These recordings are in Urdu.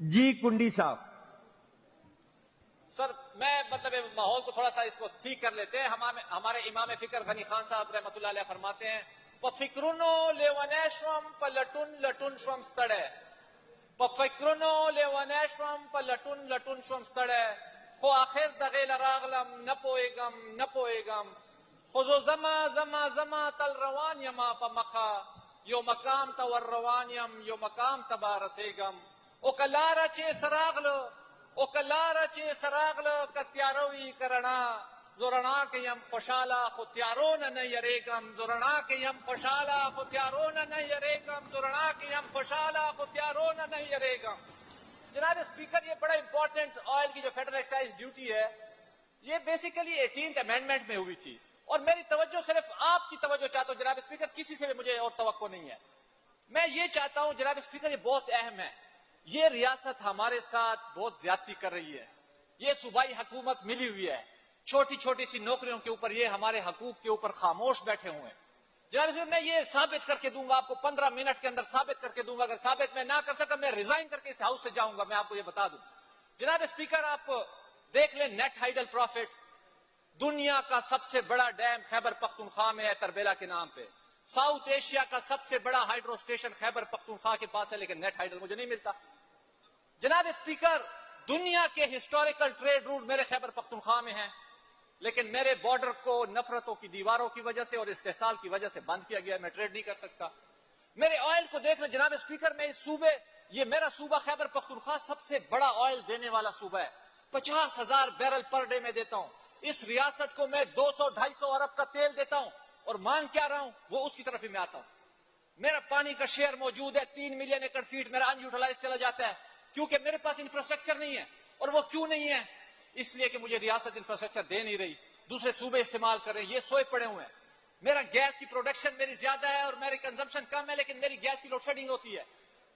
جی کنڈی صاحب. سر میں مطلب ماحول کو تھوڑا سا اس کو ٹھیک کر لیتے ہیں. ہمارے امام فکر غنی خان صاحب رحمۃ اللہ علیہ فرماتے ہیں پفکرونو لیونیشوم پلٹون لٹون شوم ستڑے پفکرونو لیونیشوم پلٹون لٹون شوم ستڑے خو آخر دغه لراغلم نه پوهیږم خو زو زما تل روان یما په مخه یو مقام ته ور روان یم یو مقام ته به رسیږم او کلاره چې سراغله که تیاروي کرنا زورنا که یم خوشاله خو تیارونه نه یریږم زورنا که یم خوشاله خو تیارونه نه یریږم زورنا که یم خوشاله خو تیارونه نه یریږم. جناب اسپیکر یہ بڑا امپورٹنٹ آئل کی جو فیڈرل ایکسائز ڈیوٹی ہے یہ بیسیکلی 18th امینڈمنٹ میں ہوئی تھی اور میری توجہ صرف آپ کی توجہ چاہتا ہوں جناب اسپیکر, کسی سے بھی مجھے اور توقع نہیں ہے. میں یہ چاہتا ہوں جناب اسپیکر یہ بہت اہم ہے, یہ ریاست ہمارے ساتھ بہت زیادتی کر رہی ہے, یہ صوبائی حکومت ملی ہوئی ہے, چھوٹی چھوٹی سی نوکریوں کے اوپر یہ ہمارے حقوق کے اوپر خاموش بیٹھے ہوئے ہیں. جناب اسپیکر میں یہ ثابت کر کے دوں گا آپ کو 15 منٹ کے اندر ثابت کر کے دوں گا, اگر ثابت میں نہ کر سکا میں ریزائن کر کے اس ہاؤس سے جاؤں گا, میں آپ کو یہ بتا دوں. جناب اسپیکر آپ دیکھ لیں نیٹ ہائیڈل پروفٹ دنیا کا سب سے بڑا ڈیم خیبر پختونخوا میں ہے تربیلا کے نام پہ, ساؤتھ ایشیا کا سب سے بڑا ہائیڈرو اسٹیشن خیبر پختونخوا کے پاس ہے لیکن نیٹ ہائیڈل مجھے نہیں ملتا. جناب اسپیکر دنیا کے ہسٹوریکل ٹریڈ روٹ میرے خیبر پختونخوا میں ہیں لیکن میرے بارڈر کو نفرتوں کی دیواروں کی وجہ سے اور استحصال کی وجہ سے بند کیا گیا, میں ٹریڈ نہیں کر سکتا. میرے آئل کو دیکھ لیں جناب اسپیکر, میں اس صوبے یہ میرا صوبہ خیبر پختونخوا سب سے بڑا آئل دینے والا صوبہ ہے, 50,000 بیرل پر ڈے میں دیتا ہوں. اس ریاست کو میں 200-250 ارب کا تیل دیتا ہوں اور مانگ کیا رہا ہوں وہ اس کی طرف ہی میں آتا ہوں. میرا پانی کا شیئر موجود ہے, 3 ملین ایکڑ فیٹ میرا ان یوٹیلائز چلا جاتا ہے کیونکہ میرے پاس انفراسٹرکچر نہیں ہے. اور وہ کیوں نہیں ہے؟ اس لیے کہ مجھے ریاست انفراسٹرکچر دے نہیں رہی, دوسرے صوبے استعمال کر رہے ہیں, یہ سوئے پڑے ہوئے ہیں. میرا گیس کی پروڈکشن میری زیادہ ہے اور میری کنزمپشن کم ہے لیکن میری گیس کی لوڈ شیڈنگ ہوتی ہے.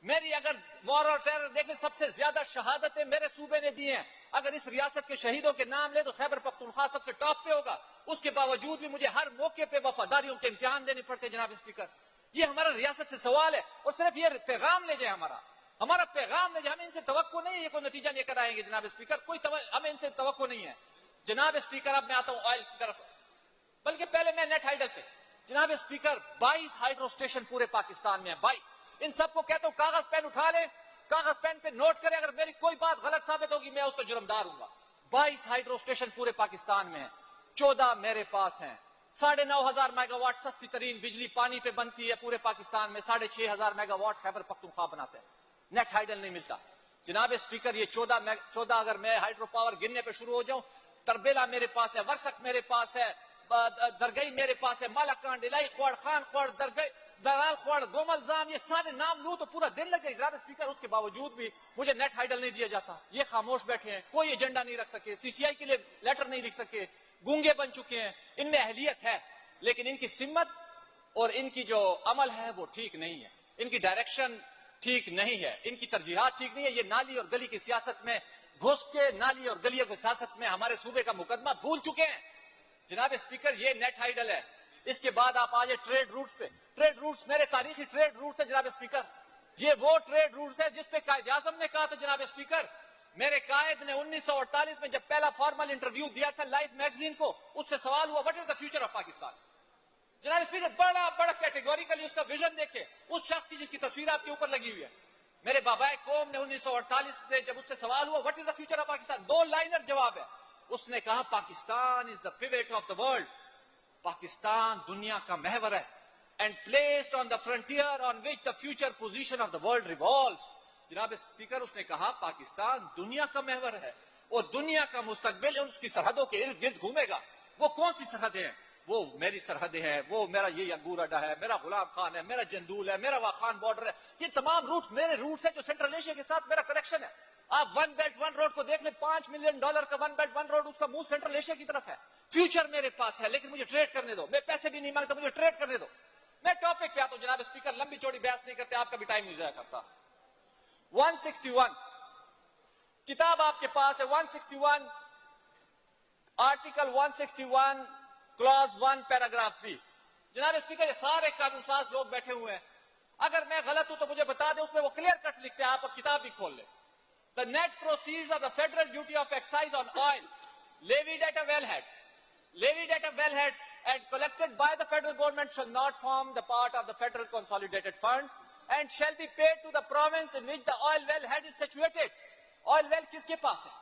میری اگر وار اور ٹیرر دیکھیں سب سے زیادہ شہادتیں میرے صوبے نے دی ہیں. اگر اس ریاست کے شہیدوں کے نام لے تو خیبر پختونخوا سب سے ٹاپ پہ ہوگا. اس کے باوجود بھی مجھے ہر موقع پہ وفاداریوں کے امتحان دینے پڑتے. جناب اسپیکر یہ ہمارا ریاست سے سوال ہے اور صرف یہ پیغام لے جائے, ہمارا پیغام لے جائے, ہمیں ان سے توقع نہیں ہے یہ کوئی نتیجہ لے کر آئیں گے. جناب اسپیکر ہمیں ان سے توقع نہیں ہے. جناب اسپیکر اب میں آتا ہوں آئل کی طرف, بلکہ پہلے میں نیٹ ہائیڈل پہ. جناب اسپیکر 22 ہائیڈرو اسٹیشن پورے پاکستان میں ہیں, 22. ان سب کو کہتا ہوں کاغذ پین اٹھا لیں, کاغذ پین پہ نوٹ کریں, اگر میری کوئی بات غلط ثابت ہوگی میں اس کا جرمدار ہوں گا. 22 ہائیڈرو اسٹیشن پورے پاکستان میں ہیں, 14 میرے پاس ہیں. 9,500 میگا واٹ سستی ترین بجلی پانی پہ بنتی ہے پورے پاکستان میں, 6,500 میگا واٹ خیبر پختونخوا بناتے ہیں. نیٹ ہائیڈل نہیں ملتا. جناب اسپیکر یہ 14 اگر میں ہائیڈرو پاور گننے پہ شروع ہو جاؤں, تربیلا میرے پاس ہے, ورسک میرے پاس ہے, درگئی میرے پاس ہے, مالاکانڈ, الہی خوڑ, خان خوڑ, درال خوڑ, گومل زام, یہ سارے نام لوں تو پورا دن لگے. جناب اسپیکر اس کے باوجود بھی مجھے نیٹ ہائیڈل نہیں دیا جاتا. یہ خاموش بیٹھے ہیں, کوئی ایجنڈا نہیں رکھ سکے, سی سی آئی کے لیے لیٹر نہیں لکھ سکے, گونگے بن چکے ہیں. ان میں اہلیت ہے لیکن ان کی سمت اور ان کی جو عمل ہے وہ ٹھیک نہیں ہے, ان کی ڈائریکشن ٹھیک نہیں ہے, ان کی ترجیحات ٹھیک نہیں ہے. یہ نالی اور گلی کی سیاست میں گھس کے نالی اور گلیوں کی سیاست میں ہمارے صوبے کا مقدمہ بھول چکے ہیں. جناب اسپیکر یہ نیٹ ہائیڈل ہے. اس کے بعد آپ آ جائیں ٹریڈ روٹس پہ. ٹریڈ روٹس میرے تاریخی ٹریڈ روٹس ہیں جناب اسپیکر. یہ وہ ٹریڈ روٹس ہے جس پہ قائد اعظم نے کہا تھا. جناب اسپیکر میرے قائد نے 1948 میں جب پہلا فارمل انٹرویو دیا تھا لائف میگزین کو, اس سے سوال ہوا what is the future of Pakistan. جناب اسپیکر بڑا کیٹیگوریکلی اس کا ویژن دیکھے, اس شخص کی جس کی تصویر آپ کے اوپر لگی ہوئی ہے. میرے بابائے قوم نے 1948 میں جب اس سے سوال ہوا what is the future of Pakistan, 2 liner جواب ہے. اس نے کہا Pakistan is the pivot of the world, Pakistan دنیا کا محور ہے, and placed on the frontier on which the future position of the world revolves. جناب اسپیکر اس نے کہا پاکستان دنیا کا محور ہے اور دنیا کا مستقبل اس کی سرحدوں کے ارد گرد گھومے گا. وہ کون سی سرحدیں ہیں؟ وہ میری سرحدیں ہیں, وہ میرا یہ انگور اڈا ہے, میرا غلام خان ہے, میرا جندول ہے, میرا واخان بارڈر ہے. یہ تمام روٹ میرے روٹس ہیں جو سینٹرل ایشیا کے ساتھ میرا کنیکشن ہے. آپ ون بیلٹ ون روڈ کو دیکھ لیں, $5 ملین کا ون بیلٹ ون روڈ, اس کا منہ سینٹرل ایشیا کی طرف ہے. فیوچر میرے پاس ہے لیکن مجھے ٹریڈ کرنے دو, میں پیسے بھی نہیں مانگتا, مجھے ٹریڈ کرنے دو. میں ٹاپک پہ آتا ہوں جناب اسپیکر, لمبی چوڑی بحث نہیں کرتے, آپ کا بھی ٹائم نہیں ضائع کرتا. 161 کتاب آپ کے پاس ہے, 161 آرٹیکل 161 کلاز 1 پیراگراف بی. جناب اسپیکر یہ سارے قانون ساز لوگ بیٹھے ہوئے ہیں, اگر میں غلط ہوں تو مجھے بتا دیں, اس میں وہ کلیئر کٹ لکھتے ہیں, آپ کتاب بھی کھول لیں. The net proceeds of the federal duty of excise on oil levied at a wellhead and collected by the federal government shall not form the part of the federal consolidated fund and shall be paid to the province in which the oil wellhead is situated. Oil well kiske paas hai?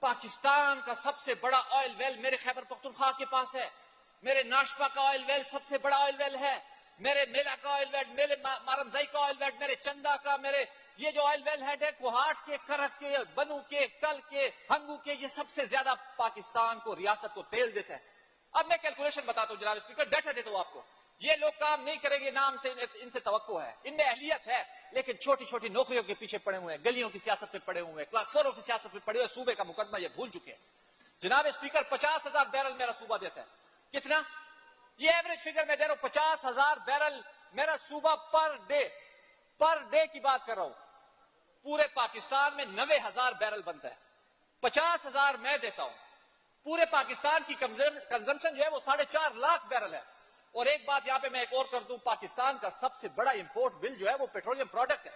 Pakistan کا سب سے بڑا آئل ویل میرے خیبر پختونخوا کے پاس ہے. میرے ناشپا کا آئل ویل سب سے بڑا آئل ویل ہے. میرے میلا کا آئل ویل, میرے مارمزائی کا آئل ویل, میرے چندا کا, میرے یہ جو آئل ویل ہے کوہاٹ کے, کرک کے, بنو کے, کل کے, ہنگو کے, یہ سب سے زیادہ پاکستان کو, ریاست کو تیل دیتا ہے. اب میں کیلکولیشن بتاتا ہوں جناب اسپیکر, ڈیٹا دیتا ہوں آپ کو. یہ لوگ کام نہیں کریں گے, نام سے ان سے توقع ہے, ان میں اہلیت ہے, لیکن چھوٹی چھوٹی نوکریوں کے پیچھے پڑے ہوئے ہیں, گلیوں کی سیاست پہ پڑے ہوئے ہیں, کلاس 4 کی سیاست پہ پڑے ہوئے, صوبے کا مقدمہ یہ بھول چکے ہیں. جناب اسپیکر 50,000 بیرل میرا صوبہ دیتا ہے. کتنا؟ یہ ایوریج فگر میں دے رہا ہوں, 50,000 بیرل میرا صوبہ پر ڈے کی بات کر رہا ہوں. پورے پاکستان میں 90,000 بیرل بنتا ہے, 50,000 میں دیتا ہوں. پورے پاکستان کی کنزمپشن جو ہے وہ 4.5 لاکھ بیرل ہے. اور ایک بات یہاں پہ میں ایک اور کر دوں, پاکستان کا سب سے بڑا امپورٹ بل جو ہے وہ پیٹرولیم پروڈکٹ ہے.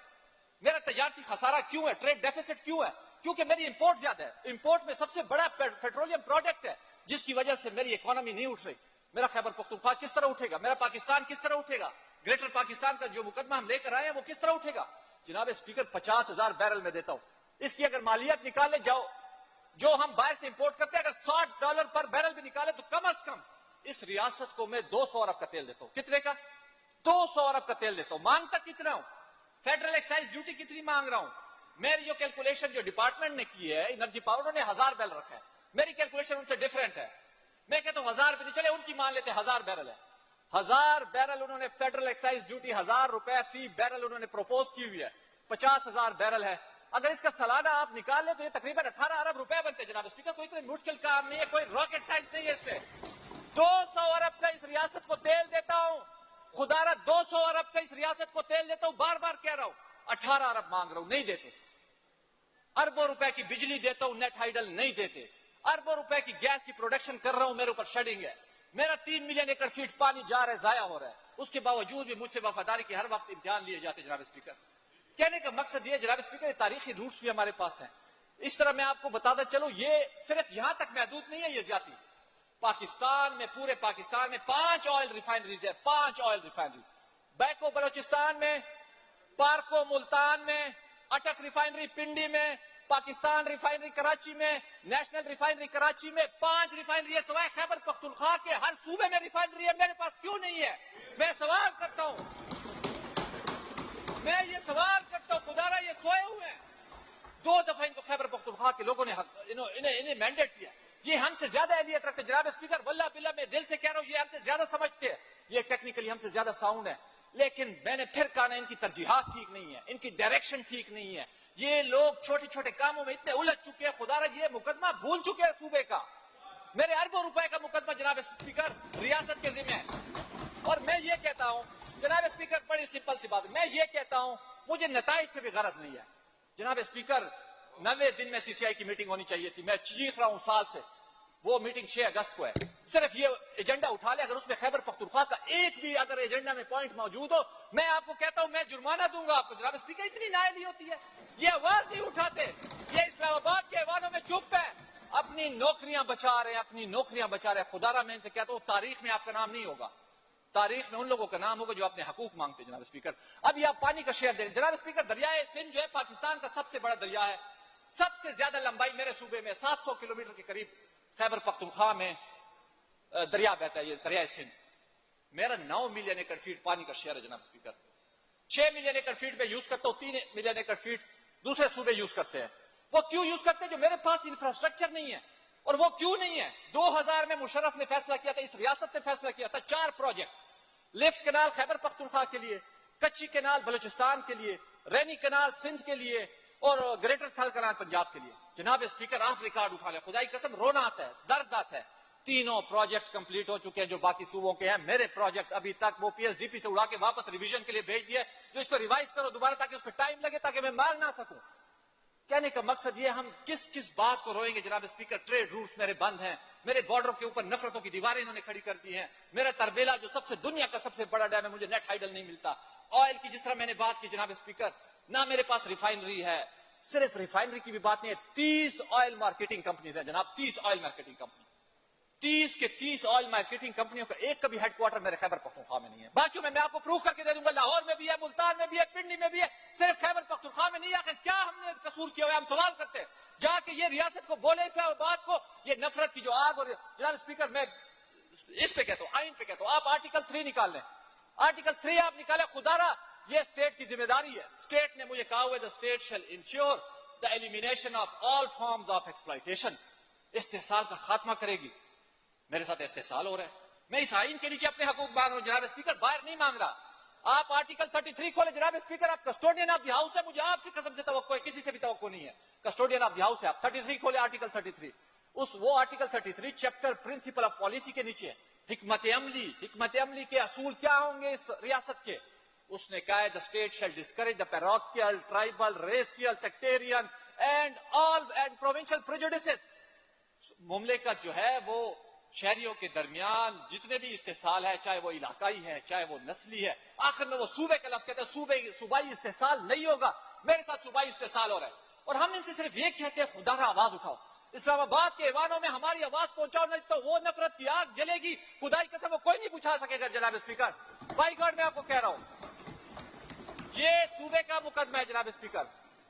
میرا تجارتی خسارہ کیوں ہے, ٹریڈ ڈیفیسٹ کیوں ہے؟ کیونکہ میری امپورٹ زیادہ ہے. امپورٹ میں سب سے بڑا پیٹرولیم پروڈکٹ ہے, جس کی وجہ سے میری اکانومی نہیں اٹھ رہی. میرا خیبر پختونخوا کس طرح اٹھے گا؟ میرا پاکستان کس طرح اٹھے گا؟ گریٹر پاکستان کا جو مقدمہ ہم لے کر آئے ہیں وہ کس طرح اٹھے گا؟ جناب اسپیکر 50,000 بیرل میں دیتا ہوں. اس کی اگر مالیت نکالے جاؤ جو ہم باہر سے امپورٹ کرتے ہیں, اگر $60 پر بیرل بھی نکالے تو کم از کم اس ریاست کو میں 200 ارب کا تیل دیتا ہوں. کتنے کا؟ 200 ارب کا تیل دیتا ہوں. مانگتا کتنا ہوں؟ فیڈرل ایکسائز ڈیوٹی کتنی مانگ رہا ہوں؟ میری جو کیلکولیشن جو ڈپارٹمنٹ نے کی ہے انرجی پاور, انہوں نے 1000 بیرل رکھا ہے. میری کیلکولیشن ان سے ڈیفرنٹ ہے. میں کہتا ہوں 1000 بھی نہیں چلے, ان کی مان لیتے 1000 بیرل ہے. 1000 بیرل انہوں نے فیڈرل ایکسائز ڈیوٹی 1000 روپے فی بیرل انہوں نے پروپوز کی ہوئی ہے. 50,000 بیرل ہے. اگر اس کا سالانہ آپ نکال لیں تو یہ تقریباً 18 ارب روپے بنتے ہیں. جناب اسپیکر کوئی اتنی مشکل کام نہیں ہے, کوئی راکٹ سائنس نہیں ہے اس پہ. 200 ارب کا اس ریاست کو تیل دیتا ہوں. خدا را 200 ارب کا اس ریاست کو تیل دیتا ہوں. بار بار کہہ رہا ہوں, 18 ارب مانگ رہا ہوں, نہیں دیتے. اربوں روپے کی بجلی دیتا ہوں, نیٹ ہائیڈل نہیں دیتے. اربوں روپے کی گیس کی پروڈکشن کر رہا ہوں, میرے اوپر شیڈنگ ہے. میرا 3 ملین ایکڑ فیٹ پانی جا رہا ہے, ضائع ہو رہا ہے. اس کے باوجود بھی مجھ سے وفاداری کے ہر وقت امتحان لیے جاتے. جناب اسپیکر کہنے کا مقصد یہ جناب اسپیکر, تاریخی روٹس بھی ہمارے پاس ہیں. اس طرح میں آپ کو بتاتا چلوں, یہ صرف یہاں تک محدود نہیں ہے یہ زیادتی. پاکستان میں, پورے پاکستان میں 5 آئل ریفائنریز ہے. 5 آئل ریفائنری, بیکو بلوچستان میں, پارکو ملتان میں, اٹک ریفائنری پنڈی میں, پاکستان ریفائنری کراچی میں, نیشنل ریفائنری کراچی میں. 5 ریفائنری ہے. سوائے خیبر پختونخوا کے ہر صوبے میں ریفائنری ہے. میرے پاس کیوں نہیں ہے؟ میں سوال کرتا ہوں, میں یہ سوال کرتا ہوں, خدا را یہ سوئے ہوئے ہیں. 2 دفعہ ان کو خیبر پختونخوا کے لوگوں نے انہیں مینڈیٹ دیا. یہ ہم سے زیادہ اہلیت رکھتے. جناب اسپیکر واللہ باللہ میں دل سے کہہ رہا ہوں, یہ ہم سے زیادہ سمجھتے ہیں, یہ ٹیکنیکلی ہم سے زیادہ ساؤنڈ ہے. لیکن میں نے پھر کہا نا, ان کی ترجیحات ٹھیک نہیں ہے, ان کی ڈائریکشن ٹھیک نہیں ہے. یہ لوگ چھوٹے چھوٹے کاموں میں اتنے الجھ چکے ہیں, خدا را یہ مقدمہ بھول چکے ہیں صوبے کا. میرے اربوں روپے کا مقدمہ جناب اسپیکر ریاست کے ذمہ ہے. اور میں یہ کہتا ہوں جناب اسپیکر, بڑی سمپل سی بات ہے, میں یہ کہتا ہوں مجھے نتائج سے بھی غرض نہیں ہے. جناب اسپیکر 90 دن میں CCI کی میٹنگ ہونی چاہیے تھی. میں چیخ رہا ہوں سال سے, وہ میٹنگ 6 اگست کو ہے. صرف یہ ایجنڈا اٹھا لے, اگر اس میں خیبر پختونخوا کا ایک بھی اگر ایجنڈا میں پوائنٹ موجود ہو, میں آپ کو کہتا ہوں میں جرمانہ دوں گا آپ کو. جناب اسپیکر اتنی نائلی ہوتی ہے, یہ آواز نہیں اٹھاتے. یہ اسلام آباد کے ایوانوں میں چپ ہے, اپنی نوکریاں بچا رہے ہیں, اپنی نوکریاں بچا رہے ہیں. خدا را میں ان سے کہتا ہوں تاریخ میں آپ کا نام نہیں ہوگا. تاریخ میں ان لوگوں کا نام ہوگا جو اپنے حقوق مانگتے. جناب اسپیکر اب یہ آپ پانی کا شیئر دیں. جناب اسپیکر دریائے سندھ جو ہے پاکستان کا سب سے بڑا دریا ہے. سب سے زیادہ لمبائی میرے صوبے میں 700 کلومیٹر کے قریب خیبر پختونخوا میں دریا بہتا ہے, یہ دریائے سندھ. میرا 9 ملین ایکڑ فیٹ پانی کا شیئر ہے. جناب اسپیکر 6 ملین ایکڑ فیٹ میں یوز کرتا ہوں, 3 ملین ایکڑ فیٹ دوسرے صوبے یوز کرتے ہیں. وہ کیوں یوز کرتے ہیں؟ جو میرے پاس انفراسٹرکچر نہیں ہے. اور وہ کیوں نہیں ہے؟ 2000 میں مشرف نے فیصلہ کیا تھا, اس ریاست نے فیصلہ کیا تھا, 4 پروجیکٹ, لفٹ کنال خیبر پختونخوا کے لیے, کچی کنال بلوچستان کے لیے, رینی کنال سندھ کے لیے, اور گریٹر تھل کنال پنجاب کے لیے. جناب اسپیکر آپ ریکارڈ اٹھا لیں, خدائی قسم رونا آتا ہے, درد آتا ہے. تینوں پروجیکٹ کمپلیٹ ہو چکے ہیں جو باقی صوبوں کے ہیں. میرے پروجیکٹ ابھی تک وہ PSDP سے اڑا کے واپس ریویژن کے لیے بھیج دیا, جو اس کو ریوائز کرو دوبارہ تاکہ اس پہ ٹائم لگے, تاکہ میں مانگ نہ سکوں. کہنے کا مقصد یہ, ہم کس بات کو روئیں گے جناب اسپیکر؟ ٹریڈ روٹس میرے بند ہیں, میرے بارڈر کے اوپر نفرتوں کی دیواریں انہوں نے کھڑی کر دی ہیں. میرا تربیلا جو سب سے دنیا کا سب سے بڑا ڈیم ہے, مجھے نیٹ ہائیڈل نہیں ملتا. آئل کی جس طرح میں نے بات کی جناب اسپیکر, نہ میرے پاس ریفائنری ہے, صرف ریفائنری کی بھی بات نہیں ہے, 30 آئل مارکیٹنگ کمپنیز ہیں جناب, 30 آئل مارکیٹنگ کمپنی, 30 کے 30 آئل مارکیٹنگ کمپنیوں کا ایک کا بھی ہیڈ کوارٹر میرے خیبر پختونخوا میں نہیں ہے. باقیوں میں آپ کو پروف کر کے دے دوں گا, لاہور میں بھی ہے, ملتان میں بھی ہے, پنڈی میں بھی ہے, صرف خیبر پختونخوا میں نہیں ہے. آخر کیا ہم نے قصور کیا ہوا ہے؟ ہم سوال کرتے ہیں. جا کے یہ ریاست کو بولے اسلام آباد کو, یہ نفرت کی جو آگ. اور جناب اسپیکر میں اس پہ کہتا ہوں, آئین پہ کہتا ہوں, آپ آرٹیکل 3 نکال لیں, آرٹیکل 3 آپ نکالیں. خدا را یہ اسٹیٹ کی ذمہ داری ہے. اسٹیٹ نے مجھے کہا ہوا ہے, the state shall ensure the elimination of all forms of exploitation. استحصال کا خاتمہ کرے گی. میرے ساتھ استحصال ہو رہا ہے, میں اس آئین کے نیچے اپنے حقوق مانگ رہا ہوں جناب اسپیکر, باہر نہیں مانگ رہا. آپ آرٹیکل 33 کھولے جناب اسپیکر, آپ کسٹوڈین آف دی ہاؤس ہے, مجھے آپ سے قسم سے توقع ہے, کسی سے بھی توقع نہیں ہے. کسٹوڈین آف دی ہاؤس ہے آپ. 33 کھولے, آرٹیکل 33. وہ article 33 chapter principle of policy کے نیچے حکمت عملی کے اصول کیا ہوں گے اس ریاست کے. اس نے کہا ہے the state shall discourage the parochial, tribal, racial, sectarian and all and provincial prejudices. مملکت جو ہے وہ شہریوں کے درمیان جتنے بھی استحصال ہے, چاہے وہ علاقائی ہے, چاہے وہ نسلی ہے, آخر میں وہ صوبے کا لفظ کہتے ہیں. صوبائی استحصال نہیں ہوگا. میرے ساتھ صوبائی استحصال ہو رہا ہے, اور ہم ان سے صرف یہ کہتے ہیں خدا را آواز اٹھاؤ, اسلام آباد کے ایوانوں میں ہماری آواز پہنچاؤ, نہیں تو وہ نفرت کی آگ جلے گی, خدائی قسم وہ کوئی نہیں بجھا سکے گا. جناب اسپیکر, بائی گاڈ میں آپ کو کہہ رہا ہوں, یہ صوبے کا مقدمہ ہے جناب اسپیکر.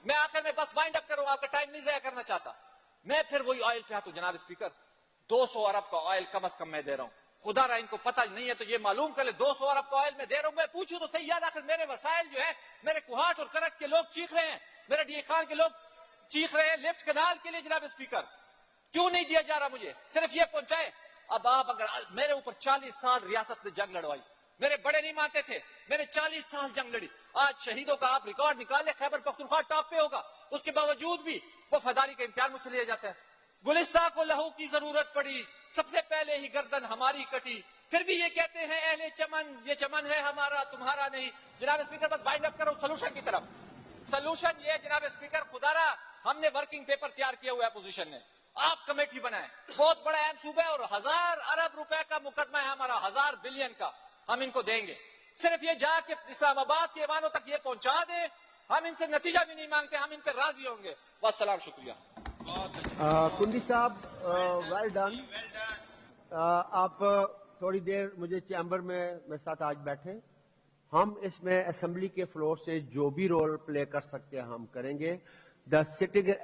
میں آخر میں بس وائنڈ اپ کروں, آپ کا ٹائم نہیں ضائع کرنا چاہتا. میں پھر وہی آئل پہ آتا ہوں جناب اسپیکر. 200 ارب کا آئل کم از کم میں دے رہا ہوں. خدا را ان کو پتہ نہیں ہے تو یہ معلوم کر لے, 200 ارب کا آئل میں دے رہا ہوں. میں پوچھوں تو صحیح یاد, آخر میرے وسائل جو ہے, میرے کوہاٹ اور کرک کے لوگ چیخ رہے ہیں, میرے ڈی خان کے لوگ چیخ رہے ہیں لفٹ کنال کے لیے. جناب اسپیکر, کیوں نہیں دیا جا رہا مجھے؟ صرف یہ پہنچائے. اب آپ اگر میرے اوپر 40 سال ریاست نے جنگ لڑوائی, میرے بڑے نہیں مانتے تھے, میں نے 40 سال جنگ لڑی. آج شہیدوں کا آپ ریکارڈ نکال لیں, خیبر پختونخوا ٹاپ پہ ہوگا. اس کے باوجود بھی وہ فداری کا امتحان مجھ سے لیا جاتا ہے. گلستان کو لہو کی ضرورت پڑی, سب سے پہلے ہی گردن ہماری کٹی, پھر بھی یہ کہتے ہیں اہل چمن, یہ چمن ہے ہمارا تمہارا نہیں. جناب اسپیکر بس وائنڈ اپ کرو سولوشن کی طرف. سولوشن یہ جناب اسپیکر, خدا را ہم نے ورکنگ پیپر تیار کیا ہوا ہے اپوزیشن نے, آپ کمیٹی بنائیں. بہت بڑا اہم صوبہ ہے اور 1000 ارب روپے کا مقدمہ ہے ہمارا, 1000 بلین کا. ہم ان کو دیں گے, صرف یہ جا کے اسلام آباد کے ایوانوں تک یہ پہنچا دیں. ہم ان سے نتیجہ بھی نہیں مانگتے, ہم ان پہ راضی ہوں گے. بس سلام, شکریہ. کنڈی صاحب ویل ڈن. آپ تھوڑی دیر مجھے چیمبر میں ساتھ آج بیٹھیں. ہم اس میں اسمبلی کے فلور سے جو بھی رول پلے کر سکتے ہیں ہم کریں گے. دا سٹنگ